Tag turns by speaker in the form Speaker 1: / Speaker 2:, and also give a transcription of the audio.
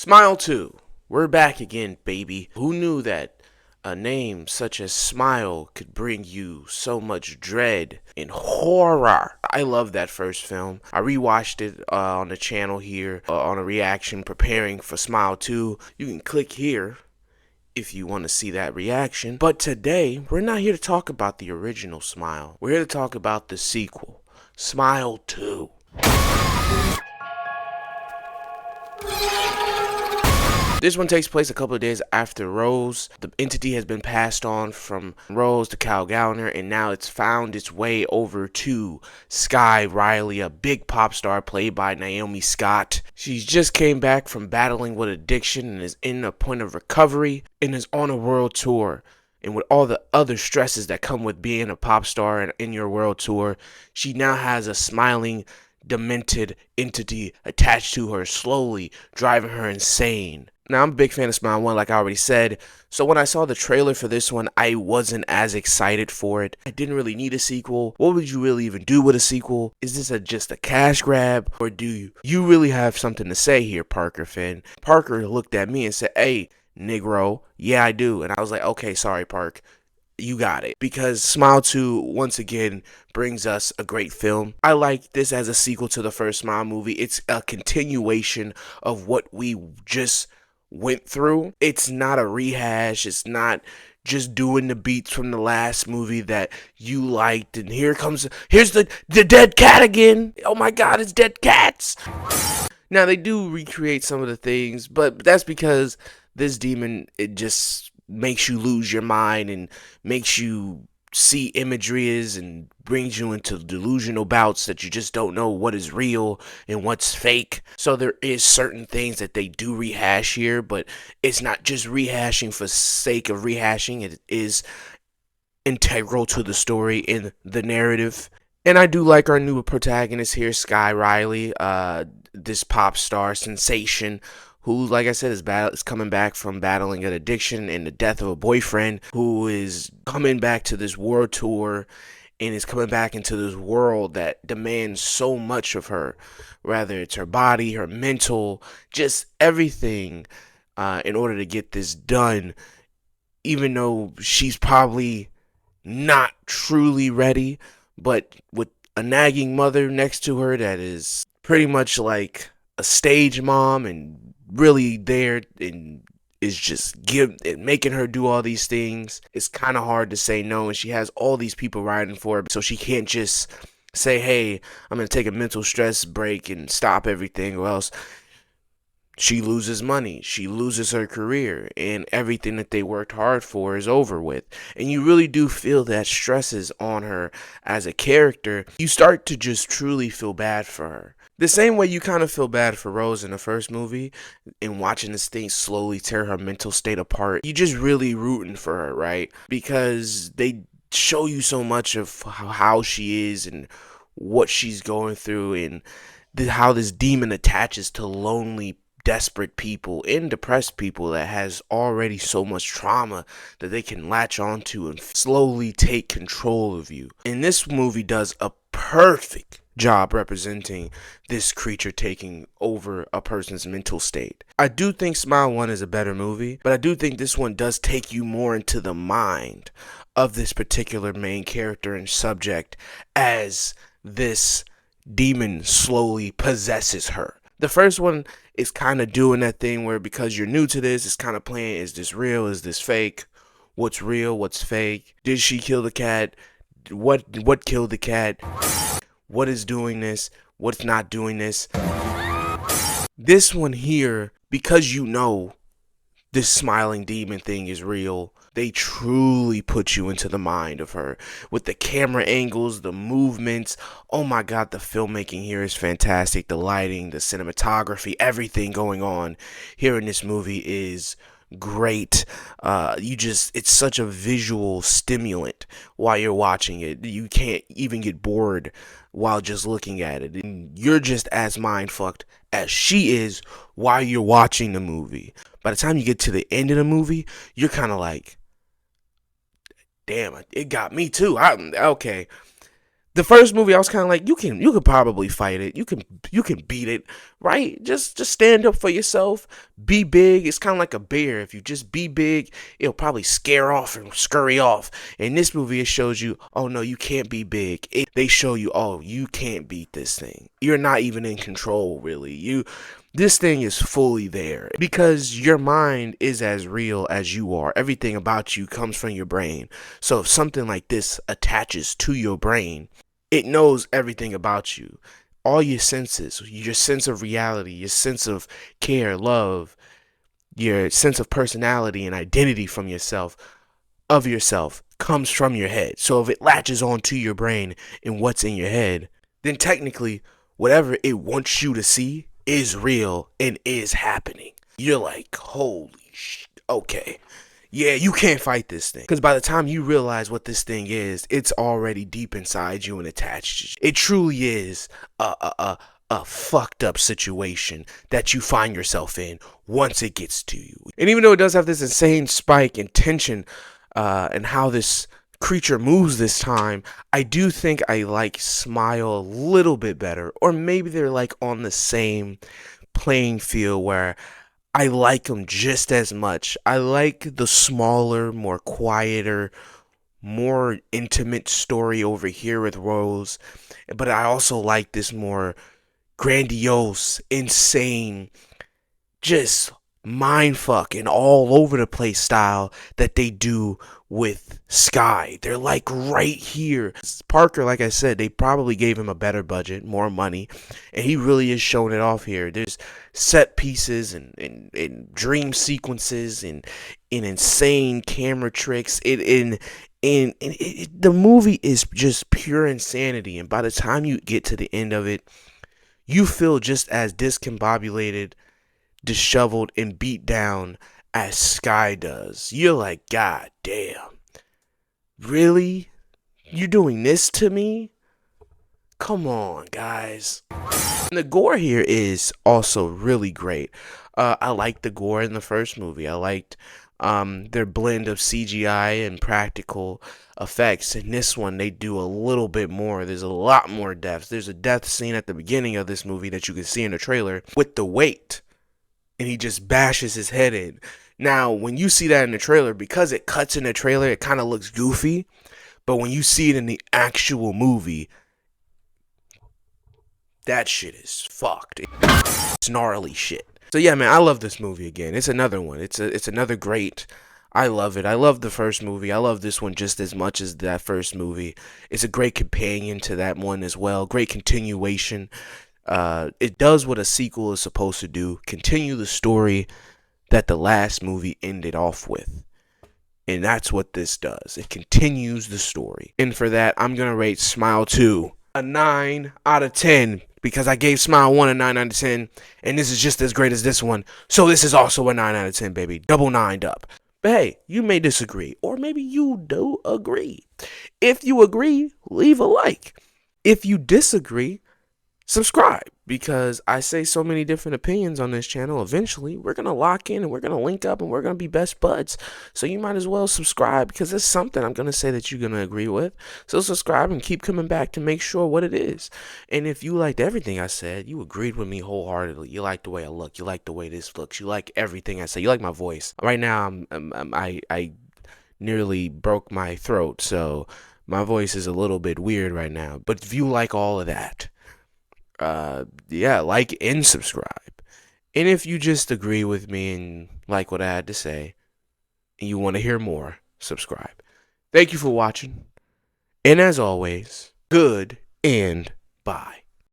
Speaker 1: Smile 2. We're back again, baby. Who knew that a name such as Smile could bring you so much dread and horror? I love that first film. I rewatched it on the channel here on a reaction preparing for Smile 2. You can click here if you want to see that reaction. But today, we're not here to talk about the original Smile. We're here to talk about the sequel, Smile 2. This one takes place a couple of days after Rose. The entity has been passed on from Rose to Kyle Gallner, and now it's found its way over to Sky Riley, a big pop star played by Naomi Scott. She just came back from battling with addiction and is in a point of recovery and is on a world tour. And with all the other stresses that come with being a pop star and in your world tour, she now has a smiling, demented entity attached to her, slowly driving her insane. Now, I'm a big fan of Smile 1, like I already said, so when I saw the trailer for this one, I wasn't as excited for it. I didn't really need a sequel. What would you really even do with a sequel? Is this just a cash grab, or do you really have something to say here, Parker Finn? Parker looked at me and said, "Hey, Negro, yeah, I do." And I was like, okay, sorry, Park. You got it. Because Smile 2, once again, brings us a great film. I like this as a sequel to the first Smile movie. It's a continuation of what we just went through. It's not a rehash. It's not just doing the beats from the last movie that you liked, and here's the dead cat again. Oh my god, it's dead cats. Now, they do recreate some of the things, but that's because this demon, it just makes you lose your mind and makes you see imageries and brings you into delusional bouts that you just don't know what is real and what's fake. So there is certain things that they do rehash here, but it's not just rehashing for sake of rehashing. It is integral to the story and the narrative. And I do like our new protagonist here, Sky Riley, this pop star sensation who, like I said, is coming back from battling an addiction and the death of a boyfriend, who is coming back to this world tour and is coming back into this world that demands so much of her, whether it's her body, her mental, just everything, in order to get this done, even though she's probably not truly ready, but with a nagging mother next to her that is pretty much like a stage mom and really there and is just making her do all these things. It's kind of hard to say no, and she has all these people riding for her, so she can't just say, hey, I'm gonna take a mental stress break and stop everything, or else she loses money, she loses her career, and everything that they worked hard for is over with. And you really do feel that stresses on her as a character. You start to just truly feel bad for her. The same way you kind of feel bad for Rose in the first movie, and watching this thing slowly tear her mental state apart. You just really rooting for her, right? Because they show you so much of how she is and what she's going through, and how this demon attaches to lonely, desperate people and depressed people that has already so much trauma that they can latch onto and slowly take control of you. And this movie does a perfect job representing this creature taking over a person's mental state. I do think Smile 1 is a better movie, but I do think this one does take you more into the mind of this particular main character and subject as this demon slowly possesses her. The first one is kind of doing that thing where, because you're new to this, it's kind of playing, is this real, is this fake, what's real, what's fake, did she kill the cat, what killed the cat, what is doing this, what's not doing this. This one here, because you know this smiling demon thing is real, they truly put you into the mind of her with the camera angles, the movements. Oh my god, the filmmaking here is fantastic. The lighting, the cinematography, everything going on here in this movie is great. It's such a visual stimulant while you're watching it. You can't even get bored while just looking at it, and you're just as mind fucked as she is while you're watching the movie. By the time you get to the end of the movie, you're kind of like, damn, it got me too. Okay. The first movie, I was kind of like, you could probably fight it. You can beat it, right? Just stand up for yourself. Be big. It's kind of like a bear. If you just be big, it'll probably scare off and scurry off. In this movie, it shows you, oh no, you can't be big. They show you, oh, you can't beat this thing. You're not even in control, really. This thing is fully there because your mind is as real as you are. Everything about you comes from your brain. So if something like this attaches to your brain, it knows everything about you. All your senses, your sense of reality, your sense of care, love, your sense of personality and identity from yourself, of yourself, comes from your head. So if it latches onto your brain and what's in your head, then technically whatever it wants you to see is real and is happening. You're like, holy shit, okay. Yeah, you can't fight this thing. Because by the time you realize what this thing is, it's already deep inside you and attached. It truly is a fucked up situation that you find yourself in once it gets to you. And even though it does have this insane spike in tension and how this creature moves this time, I do think I like Smile a little bit better, or maybe they're like on the same playing field where I like them just as much. I like the smaller, more quieter, more intimate story over here with Rose, but I also like this more grandiose, insane, just mindfuck and all over the place style that they do with Sky. They're like right here. Parker, like I said, they probably gave him a better budget, more money, and he really is showing it off here. There's set pieces and dream sequences and insane camera tricks. The movie is just pure insanity, and by the time you get to the end of it, you feel just as discombobulated, disheveled, and beat down as Sky does. You're like, God damn. Really? You're doing this to me? Come on, guys. And the gore here is also really great. I liked the gore in the first movie. I liked their blend of CGI and practical effects. In this one, they do a little bit more. There's a lot more deaths. There's a death scene at the beginning of this movie that you can see in the trailer with the weight, and he just bashes his head in. Now, when you see that in the trailer, because it cuts in the trailer, it kind of looks goofy. But when you see it in the actual movie, that shit is fucked. It's gnarly shit. So yeah, man, I love this movie again. It's another one. It's another great. I love it. I love the first movie. I love this one just as much as that first movie. It's a great companion to that one as well. Great continuation. It does what a sequel is supposed to do. Continue the story that the last movie ended off with. And that's what this does. It continues the story. And for that, I'm going to rate Smile 2 a 9 out of 10. Because I gave Smile 1 a 9 out of 10. And this is just as great as this one. So this is also a 9 out of 10, baby. Double 9'd up. But hey, you may disagree. Or maybe you do agree. If you agree, leave a like. If you disagree, subscribe, because I say so many different opinions on this channel. Eventually, we're going to lock in and we're going to link up and we're going to be best buds. So you might as well subscribe, because there's something I'm going to say that you're going to agree with. So subscribe and keep coming back to make sure what it is. And if you liked everything I said, you agreed with me wholeheartedly. You like the way I look. You like the way this looks. You like everything I say. You like my voice. Right now, I nearly broke my throat, so my voice is a little bit weird right now. But if you like all of that, yeah, like and subscribe. And if you just agree with me and like what I had to say and you want to hear more, subscribe. Thank you for watching, and as always, good and bye.